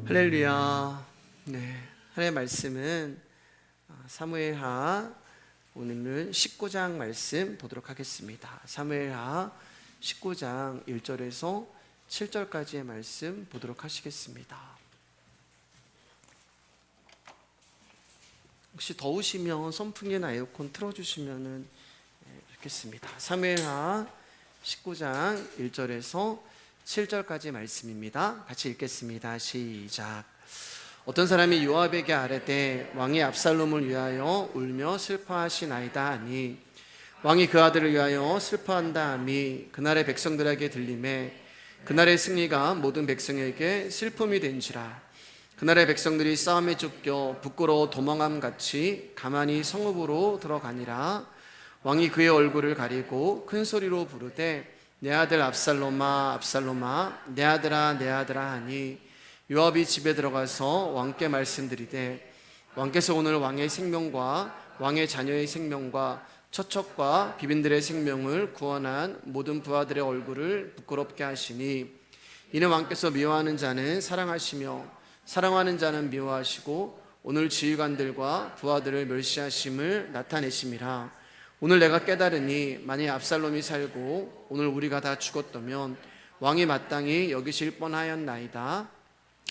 할렐루야. 하나님의 말씀은 사무엘하, 오늘은 19장 말씀 보도록 하겠습니다. 사무엘하 19장 1절에서 7절까지의 말씀 보도록 하시겠습니다. 혹시 더우시면 선풍기나 에어컨 틀어주시면 좋겠습니다. 사무엘하 19장 1절에서 7절까지 말씀입니다. 같이 읽겠습니다. 시작. 어떤 사람이 요압에게 아뢰되 왕이 압살롬을 위하여 울며 슬퍼하시나이다 하니 왕이 그 아들을 위하여 슬퍼한다 하니 그날의 백성들에게 들리매 그날의 승리가 모든 백성에게 슬픔이 된지라. 그날의 백성들이 싸움에 쫓겨 부끄러워 도망함같이 가만히 성읍으로 들어가니라. 왕이 그의 얼굴을 가리고 큰 소리로 부르되 내 아들 압살롬아 압살롬아 내 아들아 내 아들아 하니 요압이 집에 들어가서 왕께 말씀드리되 왕께서 오늘 왕의 생명과 왕의 자녀의 생명과 처척과 비빈들의 생명을 구원한 모든 부하들의 얼굴을 부끄럽게 하시니 이는 왕께서 미워하는 자는 사랑하시며 사랑하는 자는 미워하시고 오늘 지휘관들과 부하들을 멸시하심을 나타내심이라. 오늘 내가 깨달으니 만일 압살롬이 살고 오늘 우리가 다 죽었다면 왕이 마땅히 여기실 뻔하였나이다.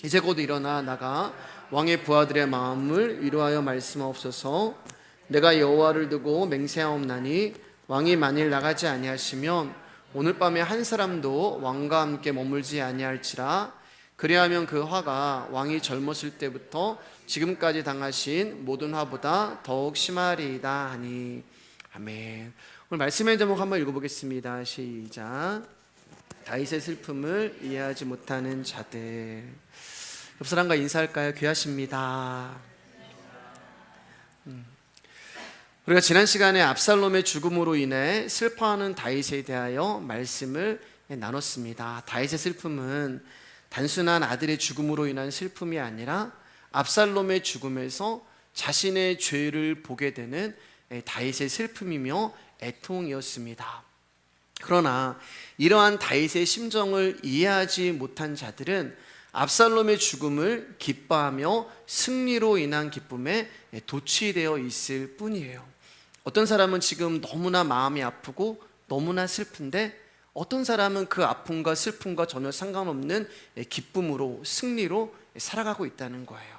이제 곧 일어나 나가 왕의 부하들의 마음을 위로하여 말씀하옵소서. 내가 여호와를 두고 맹세하옵나니 왕이 만일 나가지 아니하시면 오늘 밤에 한 사람도 왕과 함께 머물지 아니할지라. 그리하면 그 화가 왕이 젊었을 때부터 지금까지 당하신 모든 화보다 더욱 심하리이다 하니. 아멘. 오늘 말씀의 제목 한번 읽어보겠습니다. 시작. 다윗의 슬픔을 이해하지 못하는 자들. 옆 사람과 인사할까요? 귀하십니다. 우리가 지난 시간에 압살롬의 죽음으로 인해 슬퍼하는 다윗에 대하여 말씀을 나눴습니다. 다윗의 슬픔은 단순한 아들의 죽음으로 인한 슬픔이 아니라 압살롬의 죽음에서 자신의 죄를 보게 되는 다윗의 슬픔이며 애통이었습니다. 그러나 이러한 다윗의 심정을 이해하지 못한 자들은 압살롬의 죽음을 기뻐하며 승리로 인한 기쁨에 도취되어 있을 뿐이에요. 어떤 사람은 지금 너무나 마음이 아프고 너무나 슬픈데 어떤 사람은 그 아픔과 슬픔과 전혀 상관없는 기쁨으로 승리로 살아가고 있다는 거예요.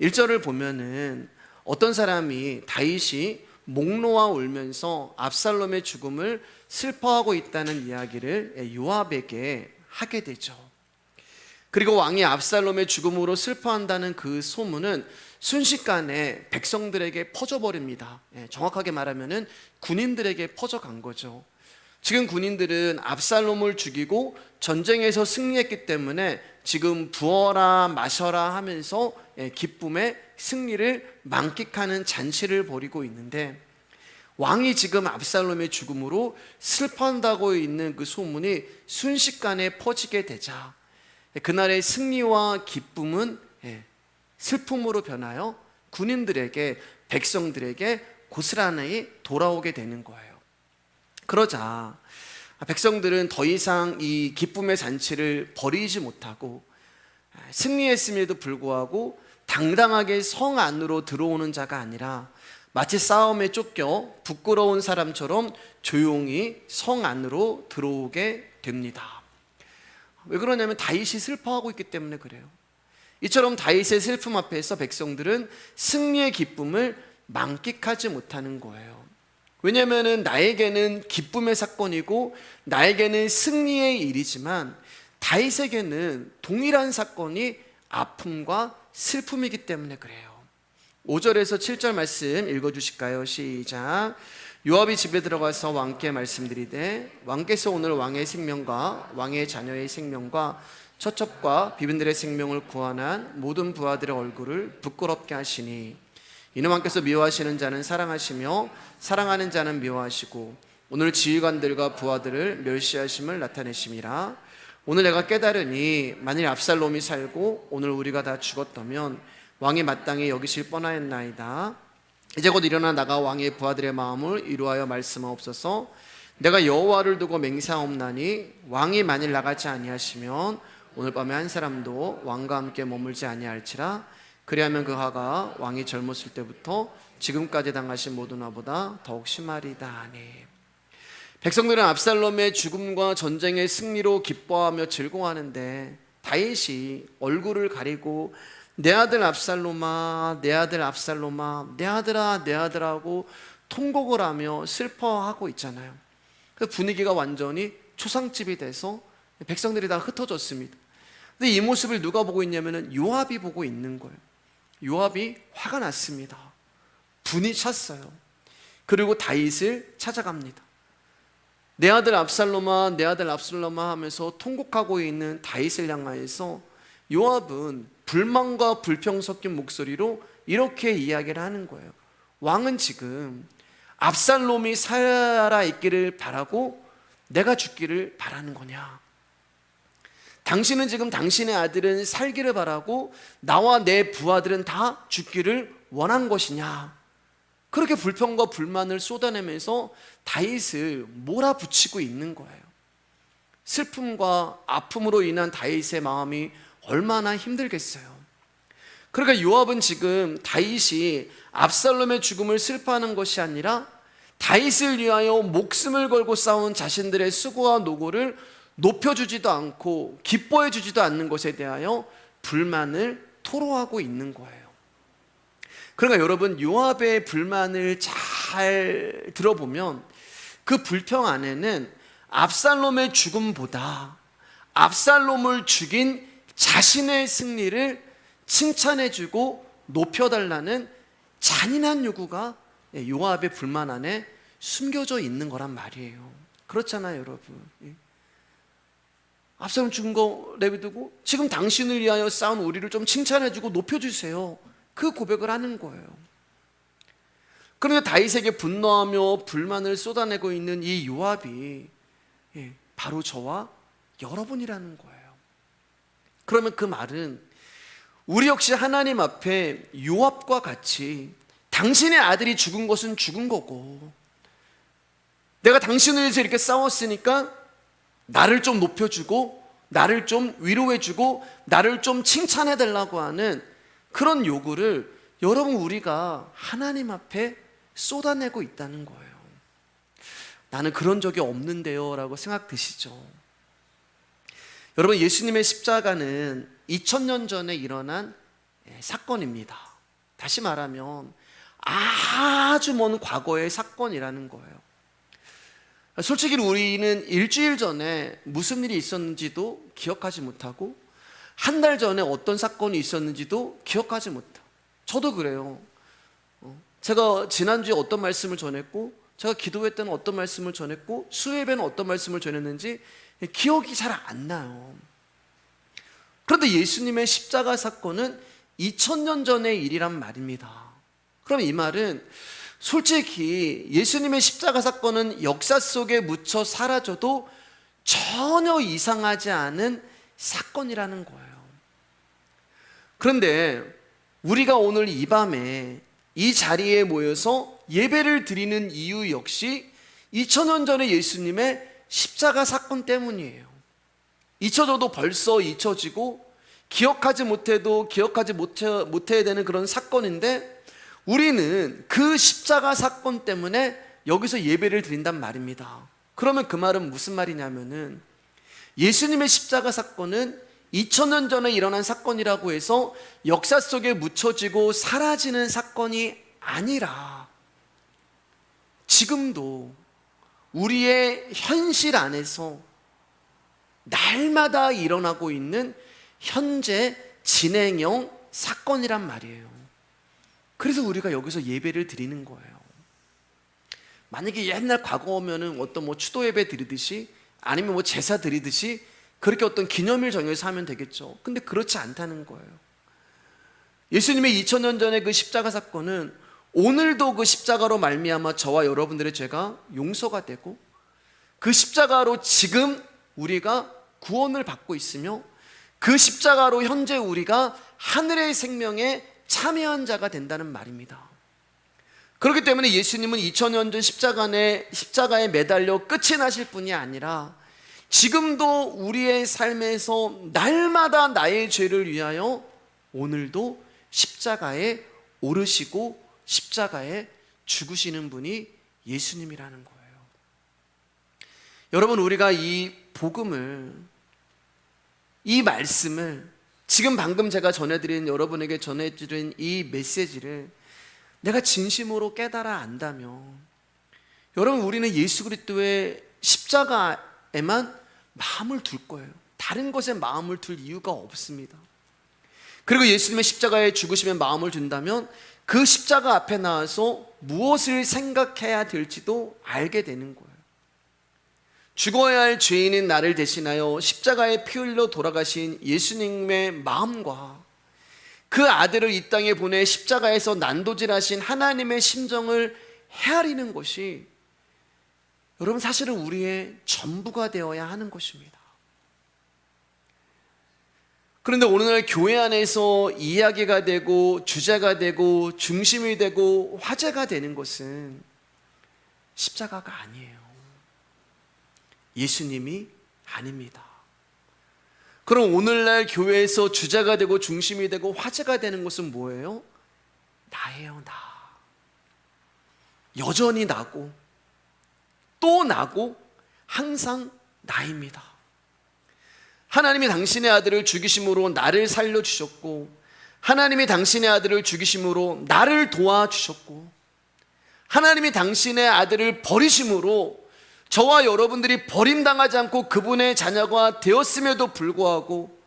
1절을 보면은 어떤 사람이 다윗이 목 놓아 울면서 압살롬의 죽음을 슬퍼하고 있다는 이야기를 요압에게 하게 되죠. 그리고 왕이 압살롬의 죽음으로 슬퍼한다는 그 소문은 순식간에 백성들에게 퍼져버립니다. 정확하게 말하면 군인들에게 퍼져간 거죠. 지금 군인들은 압살롬을 죽이고 전쟁에서 승리했기 때문에 지금 부어라 마셔라 하면서 기쁨의 승리를 만끽하는 잔치를 벌이고 있는데 왕이 지금 압살롬의 죽음으로 슬퍼한다고 있는 그 소문이 순식간에 퍼지게 되자 그날의 승리와 기쁨은 슬픔으로 변하여 군인들에게 백성들에게 고스란히 돌아오게 되는 거예요. 그러자 백성들은 더 이상 이 기쁨의 잔치를 벌이지 못하고 승리했음에도 불구하고 당당하게 성 안으로 들어오는 자가 아니라 마치 싸움에 쫓겨 부끄러운 사람처럼 조용히 성 안으로 들어오게 됩니다. 왜 그러냐면 다윗이 슬퍼하고 있기 때문에 그래요. 이처럼 다윗의 슬픔 앞에서 백성들은 승리의 기쁨을 만끽하지 못하는 거예요. 왜냐하면 나에게는 기쁨의 사건이고 나에게는 승리의 일이지만 다윗에게는 동일한 사건이 아픔과 슬픔이기 때문에 그래요. 5절에서 7절 말씀 읽어주실까요? 시작. 요압이 집에 들어가서 왕께 말씀드리되 왕께서 오늘 왕의 생명과 왕의 자녀의 생명과 처첩과 비빈들의 생명을 구원한 모든 부하들의 얼굴을 부끄럽게 하시니 이는 왕께서 미워하시는 자는 사랑하시며 사랑하는 자는 미워하시고 오늘 지휘관들과 부하들을 멸시하심을 나타내심이라. 오늘 내가 깨달으니 만일 압살롬이 살고 오늘 우리가 다 죽었다면 왕이 마땅히 여기실 뻔하였나이다. 이제 곧 일어나 나가 왕의 부하들의 마음을 위로하여 말씀하옵소서. 내가 여호와를 두고 맹세하옵나니 왕이 만일 나가지 아니하시면 오늘 밤에 한 사람도 왕과 함께 머물지 아니할지라. 그리하면 그하가 왕이 젊었을 때부터 지금까지 당하신 모든 화보다 더욱 심하리다 하니. 백성들은 압살롬의 죽음과 전쟁의 승리로 기뻐하며 즐거워하는데 다윗이 얼굴을 가리고 내 아들 압살롬아, 내 아들 압살롬아, 내 아들아, 내 아들하고 통곡을 하며 슬퍼하고 있잖아요. 그 분위기가 완전히 초상집이 돼서 백성들이 다 흩어졌습니다. 근데 이 모습을 누가 보고 있냐면은 요압이 보고 있는 거예요. 요압이 화가 났습니다. 분이 찼어요. 그리고 다윗을 찾아갑니다. 내 아들 압살롬아, 내 아들 압살롬아 하면서 통곡하고 있는 다윗을 향하여서 요압은 불만과 불평 섞인 목소리로 이렇게 이야기를 하는 거예요. 왕은 지금 압살롬이 살아있기를 바라고 내가 죽기를 바라는 거냐? 당신은 지금 당신의 아들은 살기를 바라고 나와 내 부하들은 다 죽기를 원한 것이냐? 그렇게 불평과 불만을 쏟아내면서 다윗을 몰아붙이고 있는 거예요. 슬픔과 아픔으로 인한 다윗의 마음이 얼마나 힘들겠어요. 그러니까 요압은 지금 다윗이 압살롬의 죽음을 슬퍼하는 것이 아니라 다윗을 위하여 목숨을 걸고 싸운 자신들의 수고와 노고를 높여주지도 않고 기뻐해주지도 않는 것에 대하여 불만을 토로하고 있는 거예요. 그러니까 여러분, 요압의 불만을 잘 들어보면 그 불평 안에는 압살롬의 죽음보다 압살롬을 죽인 자신의 승리를 칭찬해주고 높여달라는 잔인한 요구가 요압의 불만 안에 숨겨져 있는 거란 말이에요. 그렇잖아요, 여러분. 압살롬 죽은 거 내비두고 지금 당신을 위하여 싸운 우리를 좀 칭찬해주고 높여주세요. 그 고백을 하는 거예요. 그런데 다윗에게 분노하며 불만을 쏟아내고 있는 이 요압이 바로 저와 여러분이라는 거예요. 그러면 그 말은 우리 역시 하나님 앞에 요압과 같이 당신의 아들이 죽은 것은 죽은 거고, 내가 당신을 위해서 이렇게 싸웠으니까 나를 좀 높여주고 나를 좀 위로해주고 나를 좀 칭찬해달라고 하는 그런 요구를 여러분, 우리가 하나님 앞에 쏟아내고 있다는 거예요. 나는 그런 적이 없는데요 라고 생각 드시죠? 여러분, 예수님의 십자가는 2000년 전에 일어난 사건입니다. 다시 말하면 아주 먼 과거의 사건이라는 거예요. 솔직히 우리는 일주일 전에 무슨 일이 있었는지도 기억하지 못하고 한 달 전에 어떤 사건이 있었는지도 기억하지 못해요. 저도 그래요. 제가 지난주에 어떤 말씀을 전했고, 제가 기도회 때는 어떤 말씀을 전했고, 수요예배는 어떤 말씀을 전했는지 기억이 잘 안 나요. 그런데 예수님의 십자가 사건은 2000년 전의 일이란 말입니다. 그럼 이 말은 솔직히 예수님의 십자가 사건은 역사 속에 묻혀 사라져도 전혀 이상하지 않은 사건이라는 거예요. 그런데 우리가 오늘 이 밤에 이 자리에 모여서 예배를 드리는 이유 역시 2000년 전의 예수님의 십자가 사건 때문이에요. 잊혀져도 벌써 잊혀지고 기억하지 못해도 기억하지 못해야 되는 그런 사건인데, 우리는 그 십자가 사건 때문에 여기서 예배를 드린단 말입니다. 그러면 그 말은 무슨 말이냐면은, 예수님의 십자가 사건은 2000년 전에 일어난 사건이라고 해서 역사 속에 묻혀지고 사라지는 사건이 아니라 지금도 우리의 현실 안에서 날마다 일어나고 있는 현재 진행형 사건이란 말이에요. 그래서 우리가 여기서 예배를 드리는 거예요. 만약에 옛날 과거 오면은 어떤 추도 예배 드리듯이 아니면 제사 드리듯이 그렇게 어떤 기념일 정해서 하면 되겠죠. 근데 그렇지 않다는 거예요. 예수님의 2000년 전의 그 십자가 사건은 오늘도 그 십자가로 말미암아 저와 여러분들의 죄가 용서가 되고, 그 십자가로 지금 우리가 구원을 받고 있으며, 그 십자가로 현재 우리가 하늘의 생명에 참여한 자가 된다는 말입니다. 그렇기 때문에 예수님은 2000년 전 십자가에 매달려 끝이 나실 분이 아니라 지금도 우리의 삶에서 날마다 나의 죄를 위하여 오늘도 십자가에 오르시고 십자가에 죽으시는 분이 예수님이라는 거예요. 여러분, 우리가 이 복음을, 이 말씀을, 지금 방금 제가 전해드린, 여러분에게 전해드린 이 메시지를 내가 진심으로 깨달아 안다면, 여러분, 우리는 예수 그리스도의 십자가에만 마음을 둘 거예요. 다른 것에 마음을 둘 이유가 없습니다. 그리고 예수님의 십자가에 죽으심에 마음을 둔다면 그 십자가 앞에 나와서 무엇을 생각해야 될지도 알게 되는 거예요. 죽어야 할 죄인인 나를 대신하여 십자가에 피 흘려 돌아가신 예수님의 마음과 그 아들을 이 땅에 보내 십자가에서 난도질하신 하나님의 심정을 헤아리는 것이, 여러분, 사실은 우리의 전부가 되어야 하는 것입니다. 그런데 오늘날 교회 안에서 이야기가 되고 주제가 되고 중심이 되고 화제가 되는 것은 십자가가 아니에요. 예수님이 아닙니다. 그럼 오늘날 교회에서 주제가 되고 중심이 되고 화제가 되는 것은 뭐예요? 나예요, 나. 여전히 나고 또 나고 항상 나입니다. 하나님이 당신의 아들을 죽이심으로 나를 살려주셨고, 하나님이 당신의 아들을 죽이심으로 나를 도와주셨고, 하나님이 당신의 아들을 버리심으로 저와 여러분들이 버림당하지 않고 그분의 자녀가 되었음에도 불구하고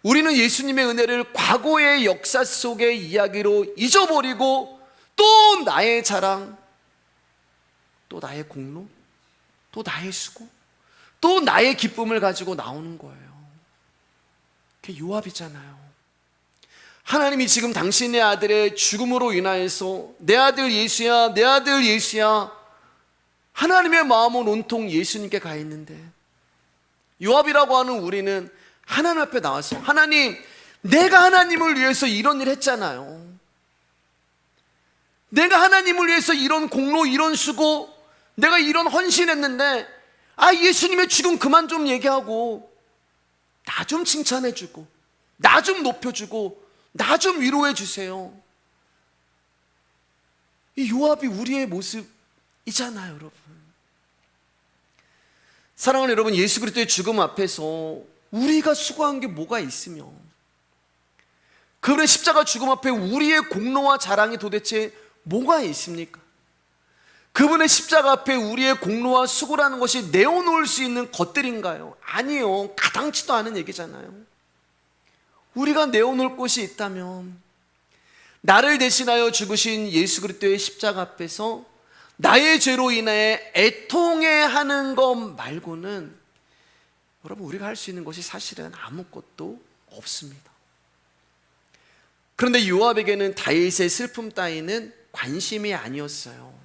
우리는 예수님의 은혜를 과거의 역사 속의 이야기로 잊어버리고 또 나의 자랑, 또 나의 공로, 또 나의 수고, 또 나의 기쁨을 가지고 나오는 거예요. 그게 요압이잖아요. 하나님이 지금 당신의 아들의 죽음으로 인하여서 내 아들 예수야, 내 아들 예수야, 하나님의 마음은 온통 예수님께 가 있는데, 요압이라고 하는 우리는 하나님 앞에 나와서, 하나님, 내가 하나님을 위해서 이런 일 했잖아요. 내가 하나님을 위해서 이런 공로, 이런 수고, 내가 이런 헌신했는데, 예수님의 죽음 그만 좀 얘기하고 나 좀 칭찬해주고 나 좀 높여주고 나 좀 위로해 주세요. 이 요압이 우리의 모습이잖아요, 여러분. 사랑하는 여러분, 예수 그리스도의 죽음 앞에서 우리가 수고한 게 뭐가 있으며, 그분의 십자가 죽음 앞에 우리의 공로와 자랑이 도대체 뭐가 있습니까? 그분의 십자가 앞에 우리의 공로와 수고라는 것이 내어놓을 수 있는 것들인가요? 아니요. 가당치도 않은 얘기잖아요. 우리가 내어놓을 곳이 있다면 나를 대신하여 죽으신 예수 그리스도의 십자가 앞에서 나의 죄로 인해 애통해하는 것 말고는, 여러분, 우리가 할 수 있는 것이 사실은 아무것도 없습니다. 그런데 요압에게는 다윗의 슬픔 따위는 관심이 아니었어요.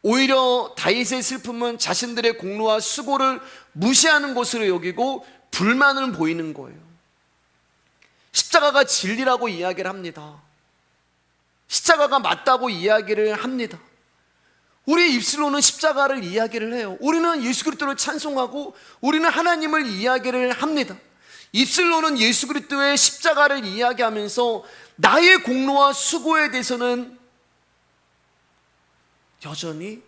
오히려 다윗의 슬픔은 자신들의 공로와 수고를 무시하는 것으로 여기고 불만을 보이는 거예요. 십자가가 진리라고 이야기를 합니다. 십자가가 맞다고 이야기를 합니다. 우리의 입술로는 십자가를 이야기를 해요. 우리는 예수 그리스도를 찬송하고 우리는 하나님을 이야기를 합니다. 입술로는 예수 그리스도의 십자가를 이야기하면서 나의 공로와 수고에 대해서는 여전히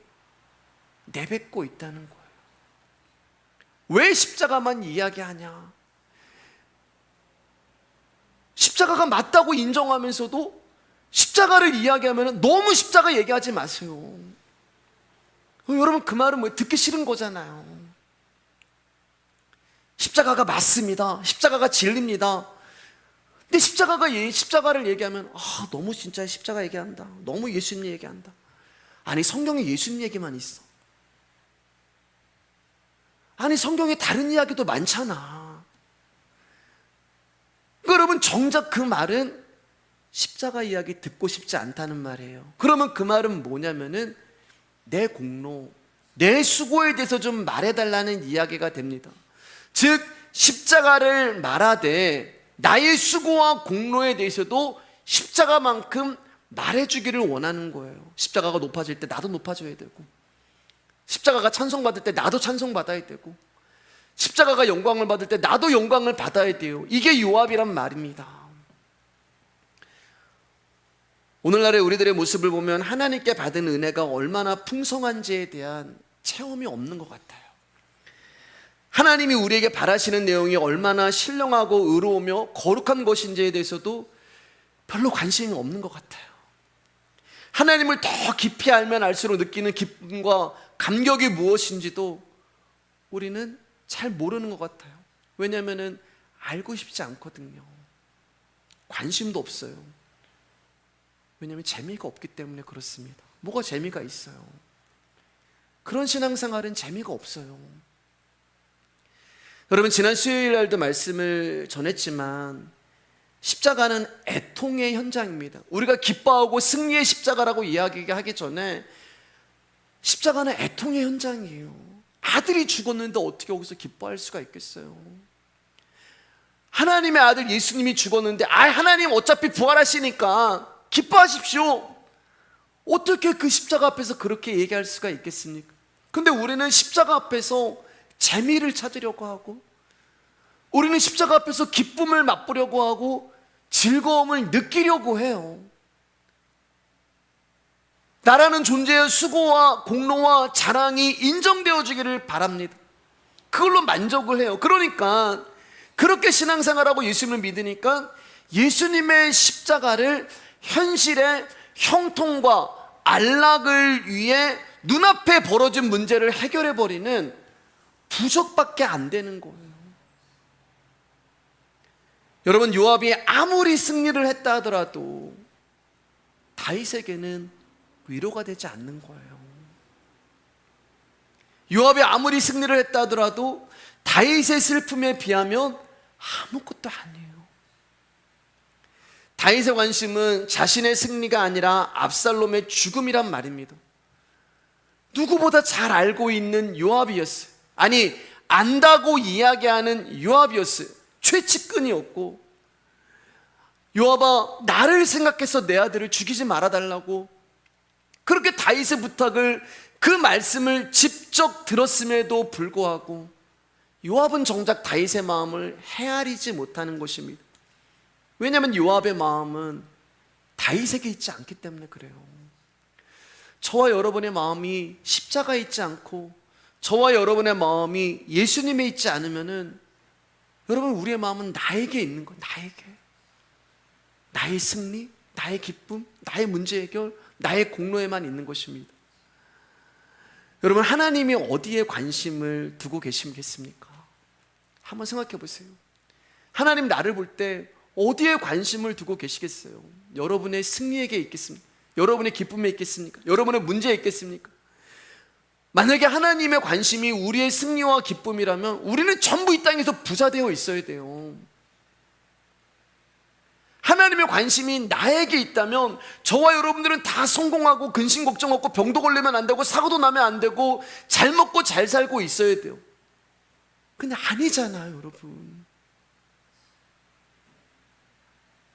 내뱉고 있다는 거예요. 왜 십자가만 이야기하냐? 십자가가 맞다고 인정하면서도 십자가를 이야기하면 너무 십자가 얘기하지 마세요. 여러분, 그 말은 뭐 듣기 싫은 거잖아요. 십자가가 맞습니다. 십자가가 진리입니다. 근데 십자가를 얘기하면 너무 진짜 십자가 얘기한다. 너무 예수님 얘기한다. 아니, 성경에 예수님 얘기만 있어. 아니, 성경에 다른 이야기도 많잖아. 여러분, 정작 그 말은 십자가 이야기 듣고 싶지 않다는 말이에요. 그러면 그 말은 뭐냐면은 내 공로, 내 수고에 대해서 좀 말해달라는 이야기가 됩니다. 즉, 십자가를 말하되 나의 수고와 공로에 대해서도 십자가만큼 말해주기를 원하는 거예요. 십자가가 높아질 때 나도 높아져야 되고, 십자가가 찬송받을 때 나도 찬송받아야 되고, 십자가가 영광을 받을 때 나도 영광을 받아야 돼요. 이게 요압이란 말입니다. 오늘날의 우리들의 모습을 보면 하나님께 받은 은혜가 얼마나 풍성한지에 대한 체험이 없는 것 같아요. 하나님이 우리에게 바라시는 내용이 얼마나 신령하고 의로우며 거룩한 것인지에 대해서도 별로 관심이 없는 것 같아요. 하나님을 더 깊이 알면 알수록 느끼는 기쁨과 감격이 무엇인지도 우리는 잘 모르는 것 같아요. 왜냐하면 알고 싶지 않거든요. 관심도 없어요. 왜냐하면 재미가 없기 때문에 그렇습니다. 뭐가 재미가 있어요? 그런 신앙생활은 재미가 없어요. 여러분, 지난 수요일 날도 말씀을 전했지만 십자가는 애통의 현장입니다. 우리가 기뻐하고 승리의 십자가라고 이야기하기 전에 십자가는 애통의 현장이에요. 아들이 죽었는데 어떻게 거기서 기뻐할 수가 있겠어요? 하나님의 아들 예수님이 죽었는데 하나님 어차피 부활하시니까 기뻐하십시오. 어떻게 그 십자가 앞에서 그렇게 얘기할 수가 있겠습니까? 근데 우리는 십자가 앞에서 재미를 찾으려고 하고, 우리는 십자가 앞에서 기쁨을 맛보려고 하고 즐거움을 느끼려고 해요. 나라는 존재의 수고와 공로와 자랑이 인정되어지기를 바랍니다. 그걸로 만족을 해요. 그러니까 그렇게 신앙생활하고 예수님을 믿으니까 예수님의 십자가를 현실의 형통과 안락을 위해 눈앞에 벌어진 문제를 해결해버리는 부적밖에 안 되는 거예요. 여러분, 요압이 아무리 승리를 했다 하더라도 다윗에게는 위로가 되지 않는 거예요. 요압이 아무리 승리를 했다 하더라도 다윗의 슬픔에 비하면 아무것도 아니에요. 다윗의 관심은 자신의 승리가 아니라 압살롬의 죽음이란 말입니다. 누구보다 잘 알고 있는 요압이었어요. 아니, 안다고 이야기하는 요압이었어요. 최측근이었고, 요압아, 나를 생각해서 내 아들을 죽이지 말아달라고 그렇게 다윗의 부탁을, 그 말씀을 직접 들었음에도 불구하고 요압은 정작 다윗의 마음을 헤아리지 못하는 것입니다. 왜냐하면 요압의 마음은 다윗에게 있지 않기 때문에 그래요. 저와 여러분의 마음이 십자가에 있지 않고 저와 여러분의 마음이 예수님에 있지 않으면은, 여러분, 우리의 마음은 나에게 있는 거예요. 나의 승리, 나의 기쁨, 나의 문제 해결, 나의 공로에만 있는 것입니다. 여러분, 하나님이 어디에 관심을 두고 계시겠습니까? 한번 생각해 보세요. 하나님 나를 볼 때 어디에 관심을 두고 계시겠어요? 여러분의 승리에게 있겠습니까? 여러분의 기쁨에 있겠습니까? 여러분의 문제에 있겠습니까? 만약에 하나님의 관심이 우리의 승리와 기쁨이라면 우리는 전부 이 땅에서 부자 되어 있어야 돼요. 하나님의 관심이 나에게 있다면 저와 여러분들은 다 성공하고 근심 걱정 없고 병도 걸리면 안 되고 사고도 나면 안 되고 잘 먹고 잘 살고 있어야 돼요. 근데 아니잖아요, 여러분.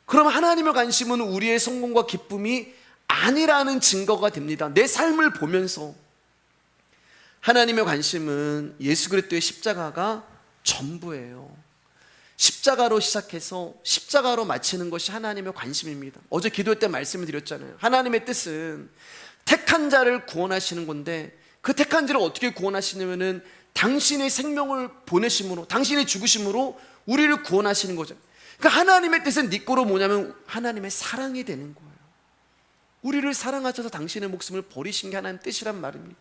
그럼 하나님의 관심은 우리의 성공과 기쁨이 아니라는 증거가 됩니다. 내 삶을 보면서 하나님의 관심은 예수 그리스도의 십자가가 전부예요. 십자가로 시작해서 십자가로 마치는 것이 하나님의 관심입니다. 어제 기도회 때 말씀을 드렸잖아요. 하나님의 뜻은 택한 자를 구원하시는 건데, 그 택한 자를 어떻게 구원하시냐면은 당신의 생명을 보내심으로, 당신의 죽으심으로 우리를 구원하시는 거죠. 그러니까 하나님의 뜻은 니꼬로 뭐냐면 하나님의 사랑이 되는 거예요. 우리를 사랑하셔서 당신의 목숨을 버리신 게 하나님의 뜻이란 말입니다.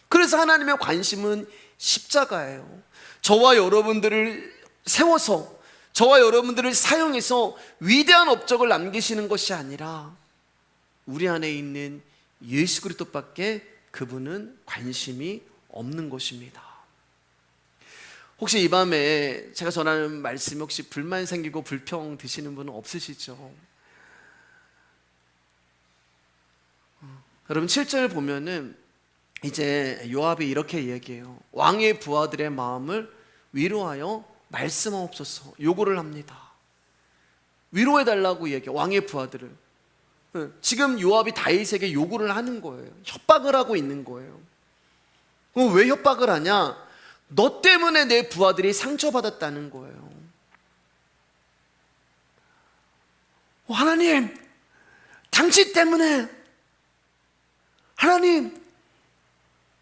그래서 하나님의 관심은 십자가예요. 저와 여러분들을 세워서, 저와 여러분들을 사용해서 위대한 업적을 남기시는 것이 아니라 우리 안에 있는 예수 그리스도밖에 그분은 관심이 없는 것입니다. 혹시 이 밤에 제가 전하는 말씀이 혹시 불만 생기고 불평 드시는 분은 없으시죠? 여러분, 7절 보면은 이제 요압이 이렇게 얘기해요. 왕의 부하들의 마음을 위로하여 말씀하옵소서 요구를 합니다. 위로해달라고 얘기해요. 왕의 부하들을. 지금 요압이 다윗에게 요구를 하는 거예요. 협박을 하고 있는 거예요. 왜 협박을 하냐? 너 때문에 내 부하들이 상처받았다는 거예요. 하나님, 당신 때문에, 하나님,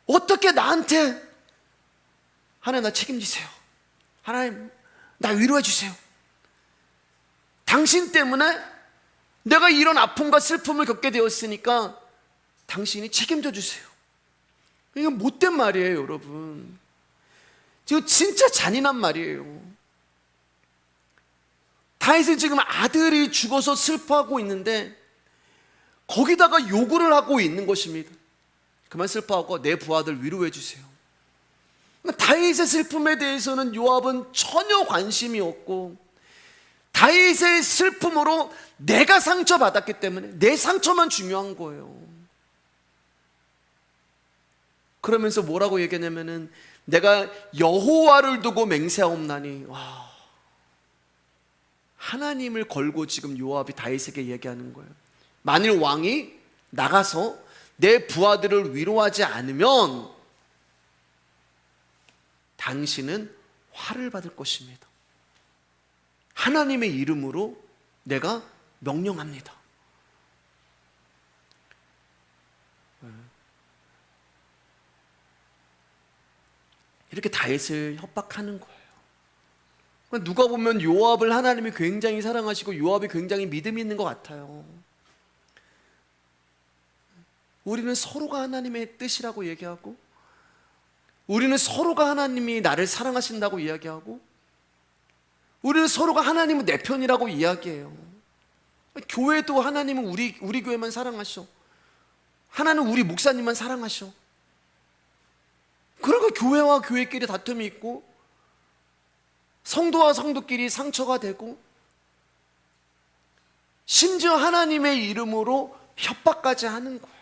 어떻게 나한테, 하나님 나 책임지세요. 하나님 나 위로해 주세요. 당신 때문에 내가 이런 아픔과 슬픔을 겪게 되었으니까 당신이 책임져 주세요. 이건 못된 말이에요, 여러분. 지금 진짜 잔인한 말이에요. 다윗은 지금 아들이 죽어서 슬퍼하고 있는데 거기다가 요구를 하고 있는 것입니다. 그만 슬퍼하고 내 부하들 위로해 주세요. 다윗의 슬픔에 대해서는 요압은 전혀 관심이 없고, 다윗의 슬픔으로 내가 상처받았기 때문에 내 상처만 중요한 거예요. 그러면서 뭐라고 얘기하냐면은 내가 여호와를 두고 맹세하옵나니, 와, 하나님을 걸고 지금 요압이 다윗에게 얘기하는 거예요. 만일 왕이 나가서 내 부하들을 위로하지 않으면 당신은 화를 받을 것입니다. 하나님의 이름으로 내가 명령합니다. 이렇게 다윗을 협박하는 거예요. 누가 보면 요압을 하나님이 굉장히 사랑하시고 요압이 굉장히 믿음이 있는 것 같아요. 우리는 서로가 하나님의 뜻이라고 얘기하고, 우리는 서로가 하나님이 나를 사랑하신다고 이야기하고, 우리는 서로가 하나님은 내 편이라고 이야기해요. 교회도 하나님은 우리 교회만 사랑하셔. 하나는 우리 목사님만 사랑하셔. 그러니까 교회와 교회끼리 다툼이 있고, 성도와 성도끼리 상처가 되고, 심지어 하나님의 이름으로 협박까지 하는 거예요.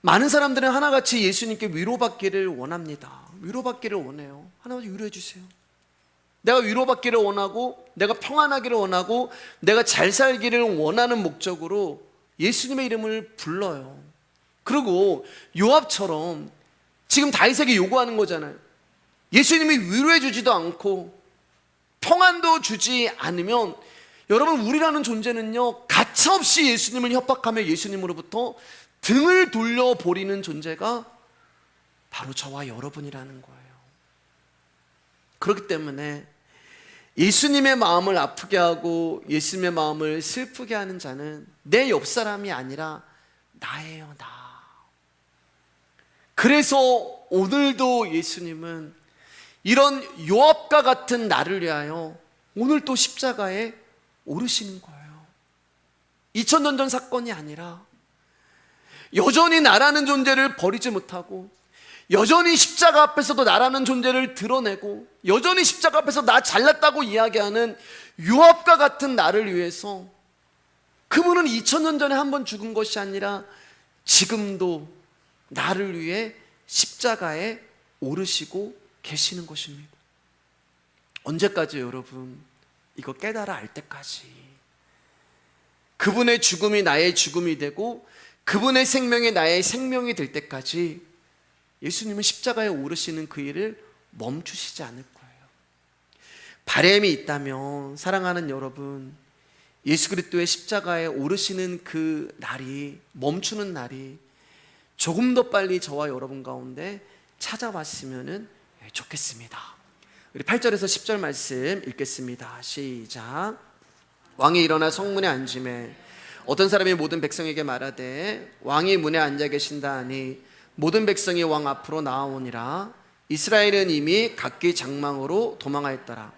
많은 사람들은 하나같이 예수님께 위로받기를 원합니다. 위로받기를 원해요. 하나님 위로해 주세요. 내가 위로받기를 원하고, 내가 평안하기를 원하고, 내가 잘 살기를 원하는 목적으로 예수님의 이름을 불러요. 그리고 요압처럼 지금 다윗에게 요구하는 거잖아요. 예수님이 위로해 주지도 않고 평안도 주지 않으면, 여러분, 우리라는 존재는요, 가차없이 예수님을 협박하며 예수님으로부터 등을 돌려버리는 존재가 바로 저와 여러분이라는 거예요. 그렇기 때문에 예수님의 마음을 아프게 하고 예수님의 마음을 슬프게 하는 자는 내 옆사람이 아니라 나예요, 나. 그래서 오늘도 예수님은 이런 요압과 같은 나를 위하여 오늘 또 십자가에 오르시는 거예요. 2000년 전 사건이 아니라 여전히 나라는 존재를 버리지 못하고, 여전히 십자가 앞에서도 나라는 존재를 드러내고, 여전히 십자가 앞에서 나 잘났다고 이야기하는 요압과 같은 나를 위해서, 그분은 2000년 전에 한 번 죽은 것이 아니라 지금도 나를 위해 십자가에 오르시고 계시는 것입니다. 언제까지 여러분? 이거 깨달아 알 때까지. 그분의 죽음이 나의 죽음이 되고 그분의 생명이 나의 생명이 될 때까지 예수님은 십자가에 오르시는 그 일을 멈추시지 않을 거예요. 바람이 있다면, 사랑하는 여러분, 예수 그리스도의 십자가에 오르시는 그 날이, 멈추는 날이 조금 더 빨리 저와 여러분 가운데 찾아왔으면 좋겠습니다. 우리 8절에서 10절 말씀 읽겠습니다. 시작. 왕이 일어나 성문에 앉으매 어떤 사람이 모든 백성에게 말하되 왕이 문에 앉아 계신다 하니 모든 백성이 왕 앞으로 나아오니라. 이스라엘은 이미 각기 장망으로 도망하였더라.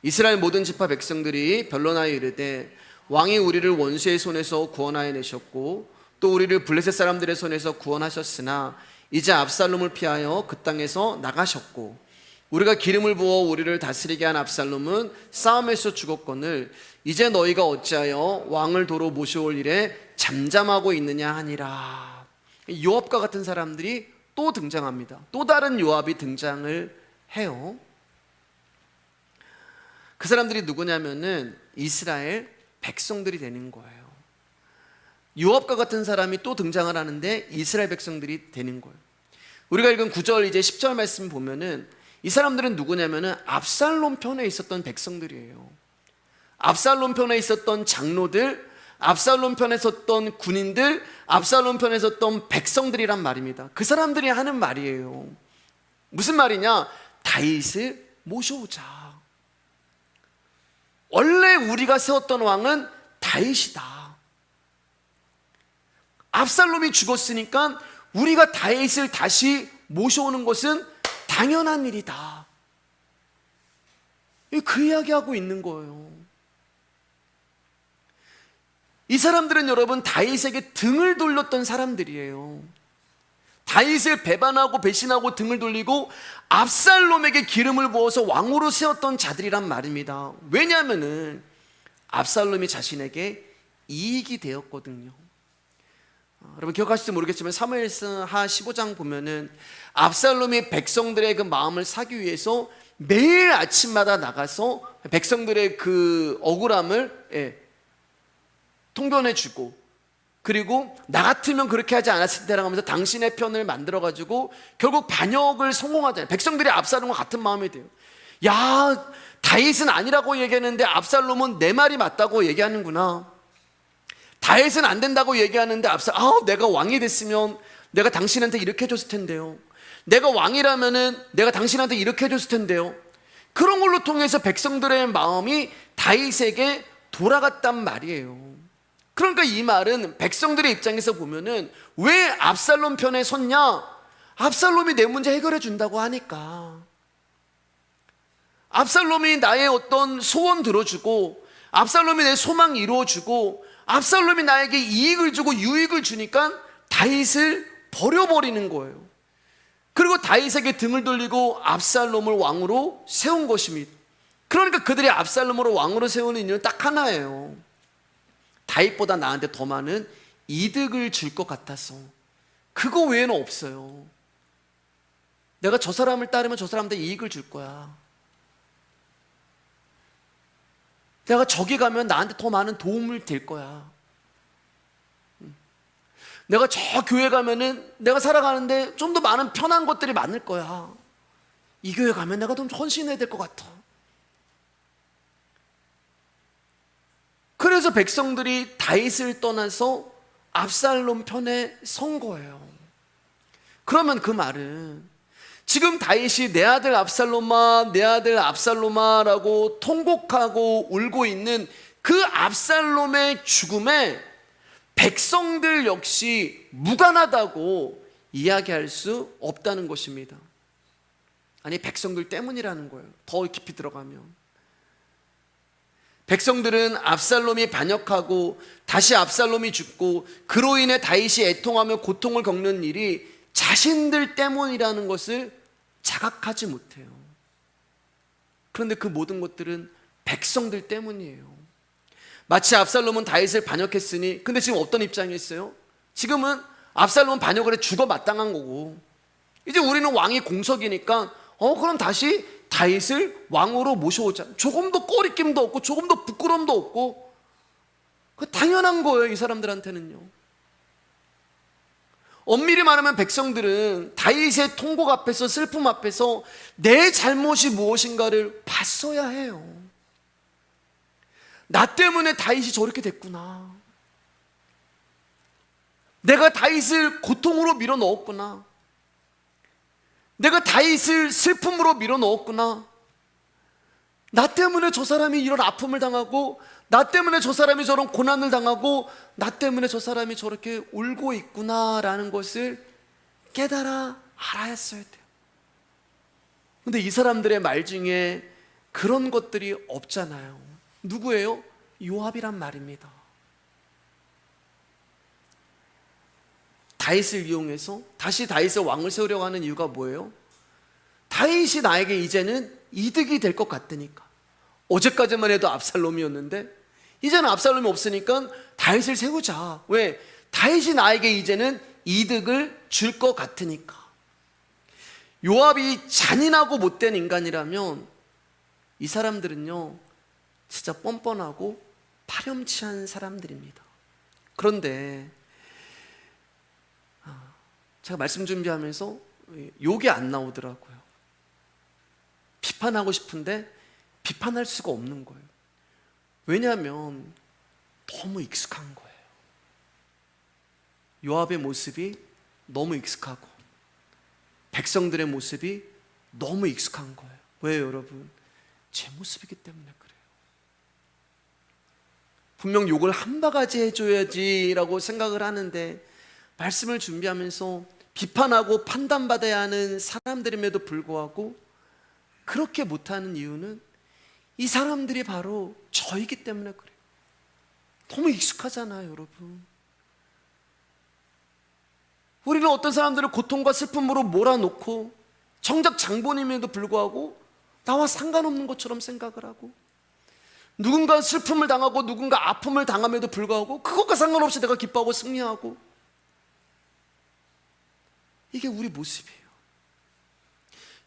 이스라엘 모든 지파 백성들이 변론하여 이르되 왕이 우리를 원수의 손에서 구원하여 내셨고 또 우리를 블레셋 사람들의 손에서 구원하셨으나 이제 압살롬을 피하여 그 땅에서 나가셨고 우리가 기름을 부어 우리를 다스리게 한 압살롬은 싸움에서 죽었거늘 이제 너희가 어찌하여 왕을 도로 모셔올 일에 잠잠하고 있느냐 하니라. 요압과 같은 사람들이 또 등장합니다. 또 다른 요압이 등장을 해요. 그 사람들이 누구냐면은 이스라엘 백성들이 되는 거예요. 요압과 같은 사람이 또 등장을 하는데 이스라엘 백성들이 되는 거예요. 우리가 읽은 9절 이제 10절 말씀 보면은 이 사람들은 누구냐면은 압살롬 편에 있었던 백성들이에요. 압살롬 편에 있었던 장로들, 압살롬 편에 있었던 군인들, 압살롬 편에 있었던 백성들이란 말입니다. 그 사람들이 하는 말이에요. 무슨 말이냐? 다윗을 모셔오자. 원래 우리가 세웠던 왕은 다윗이다. 압살롬이 죽었으니까 우리가 다윗을 다시 모셔오는 것은 당연한 일이다. 그 이야기하고 있는 거예요. 이 사람들은 여러분 다윗에게 등을 돌렸던 사람들이에요. 다윗을 배반하고 배신하고 등을 돌리고 압살롬에게 기름을 부어서 왕으로 세웠던 자들이란 말입니다. 왜냐하면은 압살롬이 자신에게 이익이 되었거든요. 여러분 기억하실지 모르겠지만 사무엘하 15장 보면은 압살롬이 백성들의 그 마음을 사기 위해서 매일 아침마다 나가서 백성들의 그 억울함을 통변해주고, 그리고 나 같으면 그렇게 하지 않았을 테라고 하면서 당신의 편을 만들어가지고 결국 반역을 성공하잖아요. 백성들이 압살롬과 같은 마음이 돼요. 야, 다윗은 아니라고 얘기하는데 압살롬은 내 말이 맞다고 얘기하는구나. 다윗은 안 된다고 얘기하는데 내가 왕이 됐으면 내가 당신한테 이렇게 해줬을 텐데요. 내가 왕이라면은 내가 당신한테 이렇게 해줬을 텐데요. 그런 걸로 통해서 백성들의 마음이 다윗에게 돌아갔단 말이에요. 그러니까 이 말은 백성들의 입장에서 보면은 왜 압살롬 편에 섰냐? 압살롬이 내 문제 해결해 준다고 하니까. 압살롬이 나의 어떤 소원 들어주고, 압살롬이 내 소망 이루어주고, 압살롬이 나에게 이익을 주고 유익을 주니까 다윗을 버려버리는 거예요. 그리고 다윗에게 등을 돌리고 압살롬을 왕으로 세운 것입니다. 그러니까 그들이 압살롬으로 왕으로 세우는 이유는 딱 하나예요. 다윗보다 나한테 더 많은 이득을 줄 것 같아서. 그거 외에는 없어요. 내가 저 사람을 따르면 저 사람한테 이익을 줄 거야. 내가 저기 가면 나한테 더 많은 도움을 될 거야. 내가 저 교회 가면은 내가 살아가는데 좀 더 많은 편한 것들이 많을 거야. 이 교회 가면 내가 좀 헌신해야 될 것 같아. 그래서 백성들이 다윗을 떠나서 압살롬 편에 선 거예요. 그러면 그 말은 지금 다윗이 내 아들 압살롬아, 내 아들 압살롬아라고 통곡하고 울고 있는 그 압살롬의 죽음에 백성들 역시 무관하다고 이야기할 수 없다는 것입니다. 아니, 백성들 때문이라는 거예요. 더 깊이 들어가면 백성들은 압살롬이 반역하고 다시 압살롬이 죽고 그로 인해 다윗이 애통하며 고통을 겪는 일이 자신들 때문이라는 것을 자각하지 못해요. 그런데 그 모든 것들은 백성들 때문이에요. 마치 압살롬은 다윗을 반역했으니, 근데 지금 어떤 입장이 있어요? 지금은 압살롬은 반역을 해 죽어 마땅한 거고, 이제 우리는 왕이 공석이니까 그럼 다시 다윗을 왕으로 모셔오자. 조금 더 꺼리낌도 없고 조금 더 부끄러움도 없고, 그 당연한 거예요. 이 사람들한테는요. 엄밀히 말하면 백성들은 다윗의 통곡 앞에서, 슬픔 앞에서 내 잘못이 무엇인가를 봤어야 해요. 나 때문에 다윗이 저렇게 됐구나. 내가 다윗을 고통으로 밀어 넣었구나. 내가 다윗을 슬픔으로 밀어 넣었구나. 나 때문에 저 사람이 이런 아픔을 당하고, 나 때문에 저 사람이 저런 고난을 당하고, 나 때문에 저 사람이 저렇게 울고 있구나라는 것을 깨달아 알아야 했어야 돼요. 근데 이 사람들의 말 중에 그런 것들이 없잖아요. 누구예요? 요압이란 말입니다. 다윗을 이용해서 다시 다윗을 왕을 세우려고 하는 이유가 뭐예요? 다윗이 나에게 이제는 이득이 될 것 같으니까. 어제까지만 해도 압살롬이었는데 이제는 압살롬이 없으니까 다윗을 세우자. 왜? 다윗이 나에게 이제는 이득을 줄 것 같으니까. 요압이 잔인하고 못된 인간이라면 이 사람들은요 진짜 뻔뻔하고 파렴치한 사람들입니다. 그런데 제가 말씀 준비하면서 욕이 안 나오더라고요. 비판하고 싶은데 비판할 수가 없는 거예요. 왜냐하면 너무 익숙한 거예요. 요압의 모습이 너무 익숙하고 백성들의 모습이 너무 익숙한 거예요. 왜요, 여러분? 제 모습이기 때문에 그래요. 분명 욕을 한 바가지 해줘야지라고 생각을 하는데 말씀을 준비하면서 비판하고 판단받아야 하는 사람들임에도 불구하고 그렇게 못하는 이유는 이 사람들이 바로 저이기 때문에 그래요. 너무 익숙하잖아요, 여러분. 우리는 어떤 사람들을 고통과 슬픔으로 몰아놓고 정작 장본임에도 불구하고 나와 상관없는 것처럼 생각을 하고, 누군가 슬픔을 당하고 누군가 아픔을 당함에도 불구하고 그것과 상관없이 내가 기뻐하고 승리하고, 이게 우리 모습이에요.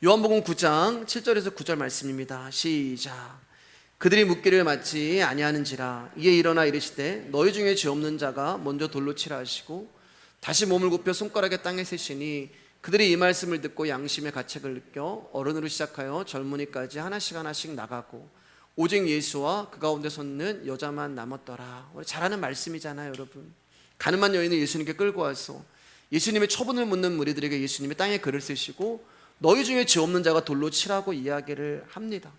요한복음 9장 7절에서 9절 말씀입니다. 시작. 그들이 묻기를 마치 아니하는지라 이에 일어나 이르시되 너희 중에 죄 없는 자가 먼저 돌로 치라 하시고 다시 몸을 굽혀 손가락에 땅에 세시니 그들이 이 말씀을 듣고 양심의 가책을 느껴 어른으로 시작하여 젊은이까지 하나씩 하나씩 나가고 오직 예수와 그 가운데 섰는 여자만 남았더라. 우리 잘 아는 말씀이잖아요, 여러분. 가늠한 여인을 예수님께 끌고 와서 예수님의 처분을 묻는 무리들에게 예수님이 땅에 글을 쓰시고 너희 중에 죄 없는 자가 돌로 치라고 이야기를 합니다.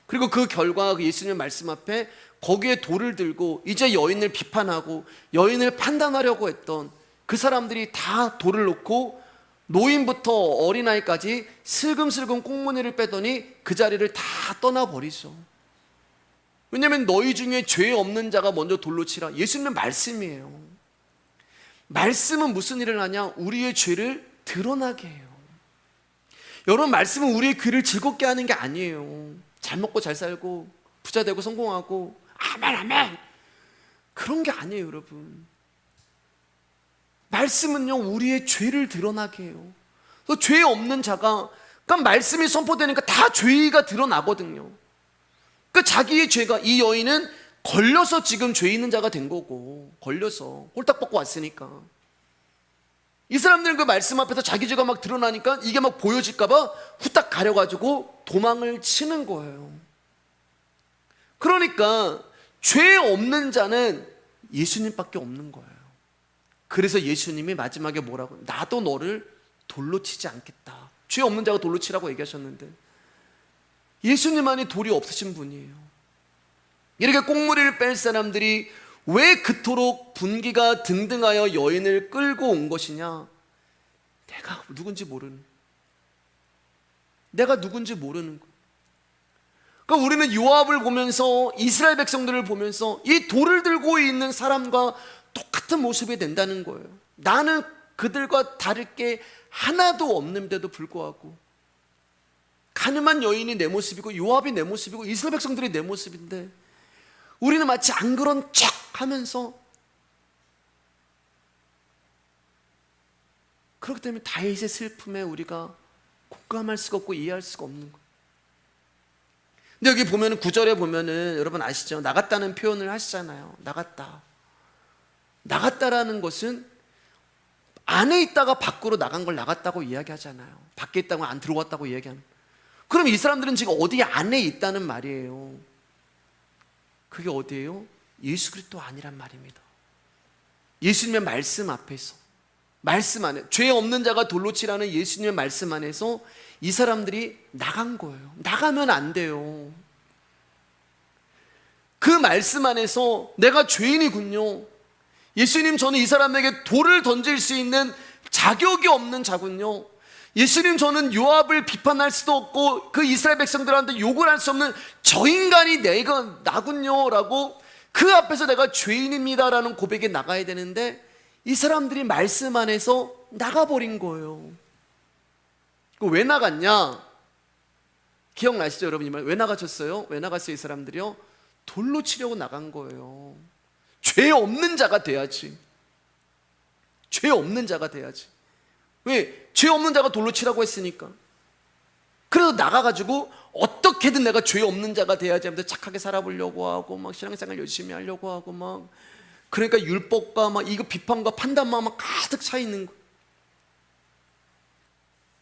그리고 그 결과 그 예수님의 말씀 앞에 거기에 돌을 들고 이제 여인을 비판하고 여인을 판단하려고 했던 그 사람들이 다 돌을 놓고 노인부터 어린아이까지 슬금슬금 꽁무니를 빼더니 그 자리를 다 떠나버리죠. 왜냐하면 너희 중에 죄 없는 자가 먼저 돌로 치라. 예수님의 말씀이에요. 말씀은 무슨 일을 하냐? 우리의 죄를 드러나게 해요. 여러분, 말씀은 우리의 귀를 즐겁게 하는 게 아니에요. 잘 먹고 잘 살고 부자 되고 성공하고 아멘 아멘 그런 게 아니에요, 여러분. 말씀은요 우리의 죄를 드러나게 해요. 죄 없는 자가, 그러니까 말씀이 선포되니까 다 죄가 드러나거든요. 그 자기의 죄가, 이 여인은 걸려서 지금 죄 있는 자가 된 거고, 걸려서 홀딱 벗고 왔으니까 이 사람들은 그 말씀 앞에서 자기 죄가 막 드러나니까 이게 막 보여질까봐 후딱 가려가지고 도망을 치는 거예요. 그러니까 죄 없는 자는 예수님밖에 없는 거예요. 그래서 예수님이 마지막에 뭐라고? 나도 너를 돌로 치지 않겠다. 죄 없는 자가 돌로 치라고 얘기하셨는데 예수님만이 돌이 없으신 분이에요. 이렇게 꽁무니를 뺄 사람들이 왜 그토록 분기가 등등하여 여인을 끌고 온 것이냐? 내가 누군지 모르는, 내가 누군지 모르는 거. 그러니까 우리는 요압을 보면서, 이스라엘 백성들을 보면서 이 돌을 들고 있는 사람과 똑같은 모습이 된다는 거예요. 나는 그들과 다를 게 하나도 없는데도 불구하고 가늠한 여인이 내 모습이고 요압이 내 모습이고 이스라엘 백성들이 내 모습인데 우리는 마치 안 그런 척 하면서, 그렇기 때문에 다윗의 슬픔에 우리가 공감할 수가 없고 이해할 수가 없는 거예요. 근데 여기 보면은 9절에 보면은 여러분 아시죠? 나갔다는 표현을 하시잖아요. 나갔다라는 것은 안에 있다가 밖으로 나간 걸 나갔다고 이야기하잖아요. 밖에 있다고 안 들어왔다고 이야기하는. 그럼 이 사람들은 지금 어디 안에 있다는 말이에요. 그게 어디예요? 예수 그리스도 아니란 말입니다. 예수님의 말씀 앞에서, 말씀 안에, 죄 없는 자가 돌로 치라는 예수님의 말씀 안에서 이 사람들이 나간 거예요. 나가면 안 돼요. 그 말씀 안에서 내가 죄인이군요. 예수님, 저는 이 사람에게 돌을 던질 수 있는 자격이 없는 자군요. 예수님, 저는 요압을 비판할 수도 없고 그 이스라엘 백성들한테 욕을 할 수 없는 저 인간이 나군요 라고 그 앞에서 내가 죄인입니다라는 고백에 나가야 되는데 이 사람들이 말씀 안에서 나가버린 거예요. 왜 나갔냐? 기억나시죠, 여러분? 이 말 왜 나가셨어요? 왜 나갔어요? 이 사람들이요? 돌로 치려고 나간 거예요. 죄 없는 자가 돼야지. 죄 없는 자가 돼야지. 왜? 죄 없는 자가 돌로 치라고 했으니까. 그래서 나가가지고 어떻게든 내가 죄 없는 자가 돼야지 하면서 착하게 살아보려고 하고 막 신앙생활 열심히 하려고 하고 막, 그러니까 율법과 막 이거 비판과 판단만 막 가득 차 있는 거.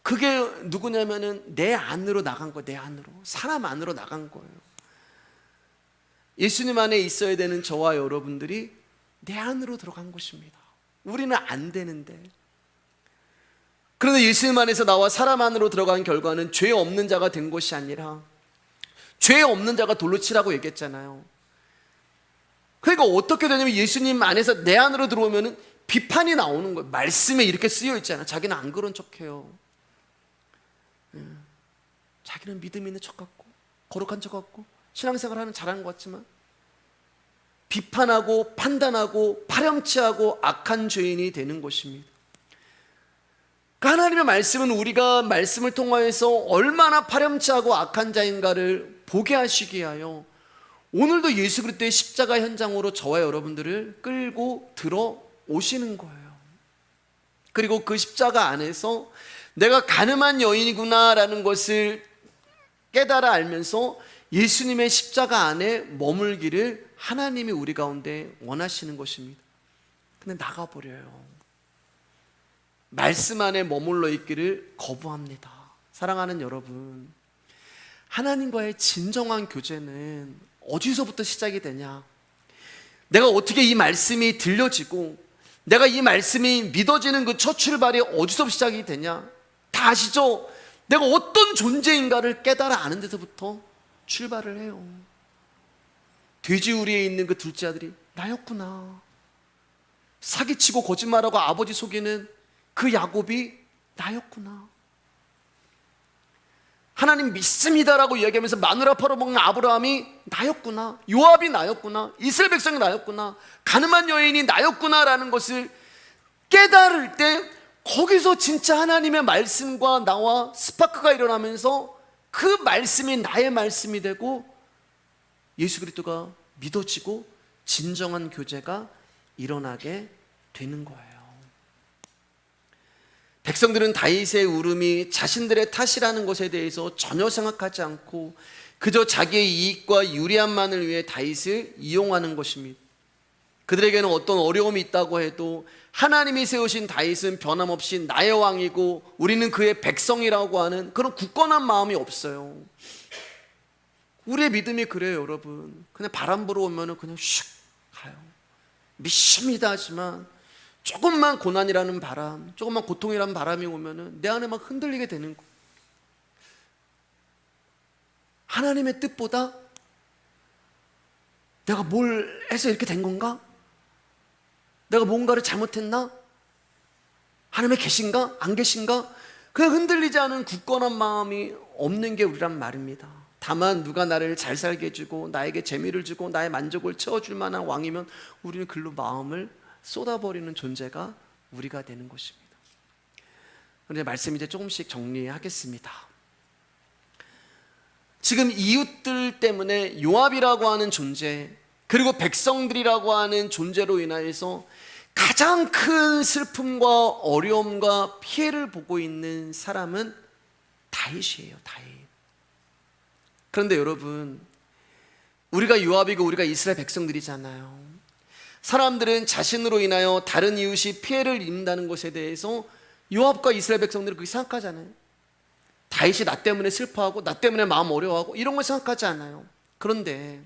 그게 누구냐면은 내 안으로 나간 거예요. 내 안으로. 사람 안으로 나간 거예요. 예수님 안에 있어야 되는 저와 여러분들이 내 안으로 들어간 것입니다. 우리는 안 되는데. 그런데 예수님 안에서 나와 사람 안으로 들어간 결과는 죄 없는 자가 된 것이 아니라, 죄 없는 자가 돌로 치라고 얘기했잖아요. 그러니까 어떻게 되냐면 예수님 안에서 내 안으로 들어오면 비판이 나오는 거예요. 말씀에 이렇게 쓰여 있잖아요. 자기는 안 그런 척해요. 자기는 믿음 있는 척 같고 거룩한 척 같고 신앙생활하는 잘하는 것 같지만 비판하고 판단하고 파렴치하고 악한 죄인이 되는 것입니다. 그러니까 하나님의 말씀은 우리가 말씀을 통하여서 얼마나 파렴치하고 악한 자인가를 보게 하시기 위하여 오늘도 예수 그리스도의 십자가 현장으로 저와 여러분들을 끌고 들어오시는 거예요. 그리고 그 십자가 안에서 내가 가늠한 여인이구나라는 것을 깨달아 알면서 예수님의 십자가 안에 머물기를 하나님이 우리 가운데 원하시는 것입니다. 근데 나가버려요. 말씀 안에 머물러 있기를 거부합니다. 사랑하는 여러분, 하나님과의 진정한 교제는 어디서부터 시작이 되냐? 내가 어떻게 이 말씀이 들려지고 내가 이 말씀이 믿어지는 그 첫 출발이 어디서 시작이 되냐? 다 아시죠? 내가 어떤 존재인가를 깨달아 아는 데서부터 출발을 해요. 돼지우리에 있는 그 둘째 아들이 나였구나. 사기치고 거짓말하고 아버지 속이는 그 야곱이 나였구나. 하나님 믿습니다라고 이야기하면서 마누라 팔아먹는 아브라함이 나였구나. 요압이 나였구나. 이스라엘 백성이 나였구나. 가늠한 여인이 나였구나라는 것을 깨달을 때 거기서 진짜 하나님의 말씀과 나와 스파크가 일어나면서 그 말씀이 나의 말씀이 되고 예수 그리스도가 믿어지고 진정한 교제가 일어나게 되는 거예요. 백성들은 다윗의 울음이 자신들의 탓이라는 것에 대해서 전혀 생각하지 않고 그저 자기의 이익과 유리함만을 위해 다윗을 이용하는 것입니다. 그들에게는 어떤 어려움이 있다고 해도 하나님이 세우신 다윗은 변함없이 나의 왕이고 우리는 그의 백성이라고 하는 그런 굳건한 마음이 없어요. 우리의 믿음이 그래요, 여러분. 그냥 바람 불어오면 그냥 슉 가요. 믿습니다 하지만 조금만 고난이라는 바람, 조금만 고통이라는 바람이 오면 내 안에 막 흔들리게 되는 거예요. 하나님의 뜻보다 내가 뭘 해서 이렇게 된 건가? 내가 뭔가를 잘못했나? 하나님의 계신가? 안 계신가? 그냥 흔들리지 않은 굳건한 마음이 없는 게 우리란 말입니다. 다만 누가 나를 잘 살게 해주고 나에게 재미를 주고 나의 만족을 채워줄 만한 왕이면 우리는 글로 마음을 쏟아버리는 존재가 우리가 되는 것입니다. 그런데 말씀 이제 조금씩 정리하겠습니다. 지금 이웃들 때문에 요압이라고 하는 존재, 그리고 백성들이라고 하는 존재로 인하여서 가장 큰 슬픔과 어려움과 피해를 보고 있는 사람은 다윗이에요. 다윗. 그런데 여러분, 우리가 요압이고 우리가 이스라엘 백성들이잖아요. 사람들은 자신으로 인하여 다른 이웃이 피해를 입는다는 것에 대해서 요압과 이스라엘 백성들은 그렇게 생각하잖아요. 다윗이 나 때문에 슬퍼하고 나 때문에 마음 어려워하고 이런 걸 생각하지 않아요. 그런데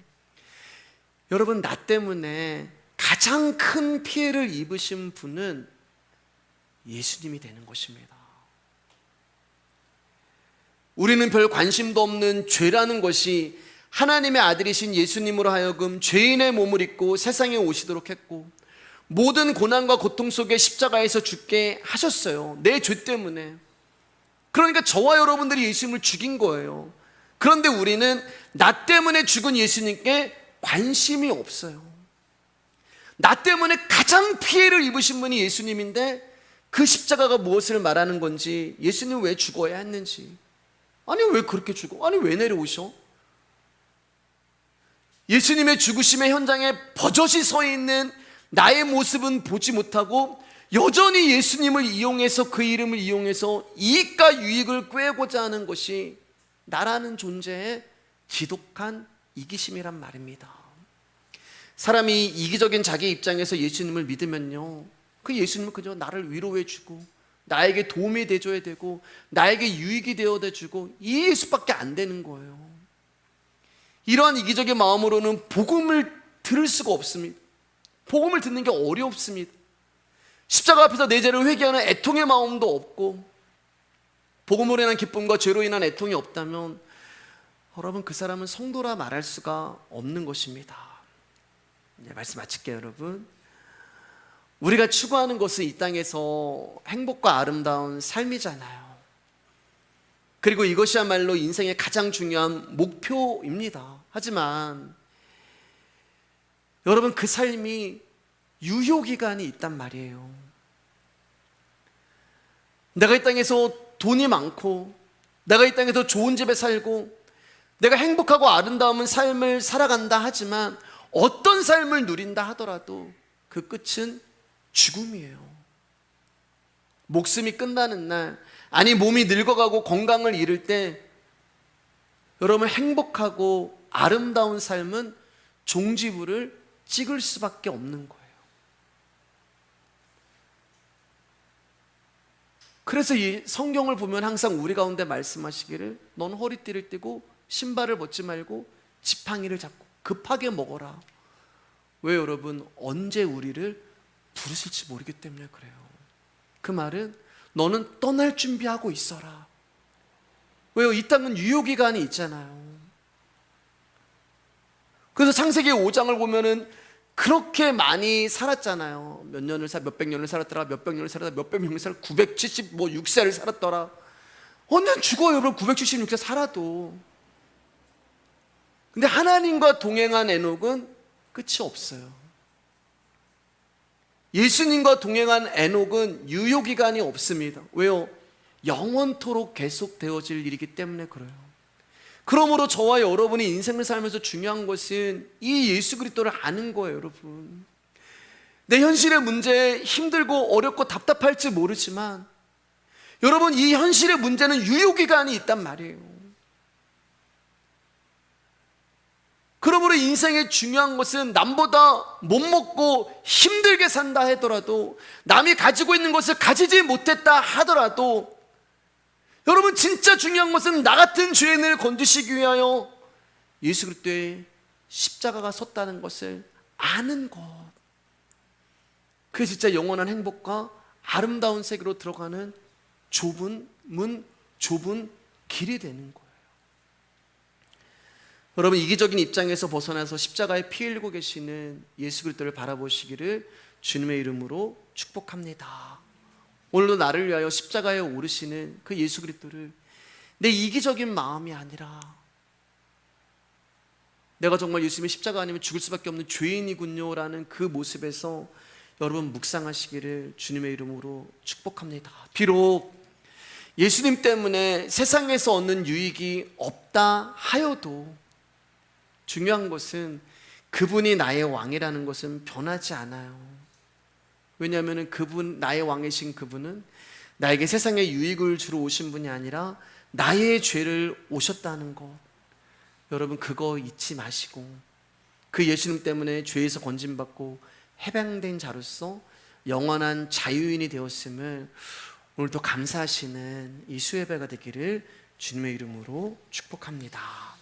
여러분, 나 때문에 가장 큰 피해를 입으신 분은 예수님이 되는 것입니다. 우리는 별 관심도 없는 죄라는 것이 하나님의 아들이신 예수님으로 하여금 죄인의 몸을 입고 세상에 오시도록 했고 모든 고난과 고통 속에 십자가에서 죽게 하셨어요. 내 죄 때문에. 그러니까 저와 여러분들이 예수님을 죽인 거예요. 그런데 우리는 나 때문에 죽은 예수님께 관심이 없어요. 나 때문에 가장 피해를 입으신 분이 예수님인데 그 십자가가 무엇을 말하는 건지, 예수님 왜 죽어야 했는지, 아니 왜 그렇게 죽어? 아니 왜 내려오셔? 예수님의 죽으심의 현장에 버젓이 서 있는 나의 모습은 보지 못하고 여전히 예수님을 이용해서, 그 이름을 이용해서 이익과 유익을 꾀고자 하는 것이 나라는 존재의 지독한 이기심이란 말입니다. 사람이 이기적인 자기 입장에서 예수님을 믿으면요, 그 예수님은 그저 나를 위로해 주고 나에게 도움이 돼줘야 되고 나에게 유익이 되어주고 이 예수밖에 안 되는 거예요. 이러한 이기적인 마음으로는 복음을 들을 수가 없습니다. 복음을 듣는 게 어렵습니다. 십자가 앞에서 내 죄를 회개하는 애통의 마음도 없고 복음으로 인한 기쁨과 죄로 인한 애통이 없다면 여러분 그 사람은 성도라 말할 수가 없는 것입니다. 말씀 마칠게요. 여러분, 우리가 추구하는 것은 이 땅에서 행복과 아름다운 삶이잖아요. 그리고 이것이야말로 인생의 가장 중요한 목표입니다. 하지만 여러분 그 삶이 유효기간이 있단 말이에요. 내가 이 땅에서 돈이 많고 내가 이 땅에서 좋은 집에 살고 내가 행복하고 아름다운 삶을 살아간다 하지만 어떤 삶을 누린다 하더라도 그 끝은 죽음이에요. 목숨이 끝나는 날, 아니 몸이 늙어가고 건강을 잃을 때 여러분 행복하고 아름다운 삶은 종지부를 찍을 수밖에 없는 거예요. 그래서 이 성경을 보면 항상 우리 가운데 말씀하시기를 넌 허리띠를 띠고 신발을 벗지 말고 지팡이를 잡고 급하게 먹어라. 왜 여러분? 언제 우리를 부르실지 모르기 때문에 그래요. 그 말은 너는 떠날 준비하고 있어라. 왜요? 이 땅은 유효기간이 있잖아요. 그래서 창세기 5장을 보면은 그렇게 많이 살았잖아요. 몇 년을 몇백 년을 살았더라, 몇백 년을 살았더라, 몇백 년을 살았더라, 976세를 살았더라. 언젠 죽어요, 여러분. 976세 살아도. 근데 하나님과 동행한 에녹은 끝이 없어요. 예수님과 동행한 에녹은 유효기간이 없습니다. 왜요? 영원토록 계속되어질 일이기 때문에 그래요. 그러므로 저와 여러분이 인생을 살면서 중요한 것은 이 예수 그리스도를 아는 거예요. 여러분, 내 현실의 문제에 힘들고 어렵고 답답할지 모르지만 여러분 이 현실의 문제는 유효기간이 있단 말이에요. 그러므로 인생의 중요한 것은 남보다 못 먹고 힘들게 산다 하더라도, 남이 가지고 있는 것을 가지지 못했다 하더라도, 여러분 진짜 중요한 것은 나 같은 죄인을 건지시기 위하여 예수 그리스도의 십자가가 섰다는 것을 아는 것. 그게 진짜 영원한 행복과 아름다운 세계로 들어가는 좁은 문, 좁은 길이 되는 거예요. 여러분 이기적인 입장에서 벗어나서 십자가에 피 흘리고 계시는 예수 그리스도를 바라보시기를 주님의 이름으로 축복합니다. 오늘도 나를 위하여 십자가에 오르시는 그 예수 그리스도를 내 이기적인 마음이 아니라 내가 정말 예수님의 십자가 아니면 죽을 수밖에 없는 죄인이군요 라는 그 모습에서 여러분 묵상하시기를 주님의 이름으로 축복합니다. 비록 예수님 때문에 세상에서 얻는 유익이 없다 하여도 중요한 것은 그분이 나의 왕이라는 것은 변하지 않아요. 왜냐하면 그분, 나의 왕이신 그분은 나에게 세상에 유익을 주러 오신 분이 아니라 나의 죄를 오셨다는 것, 여러분 그거 잊지 마시고 그 예수님 때문에 죄에서 건짐받고 해방된 자로서 영원한 자유인이 되었음을 오늘도 감사하시는 이 수예배가 되기를 주님의 이름으로 축복합니다.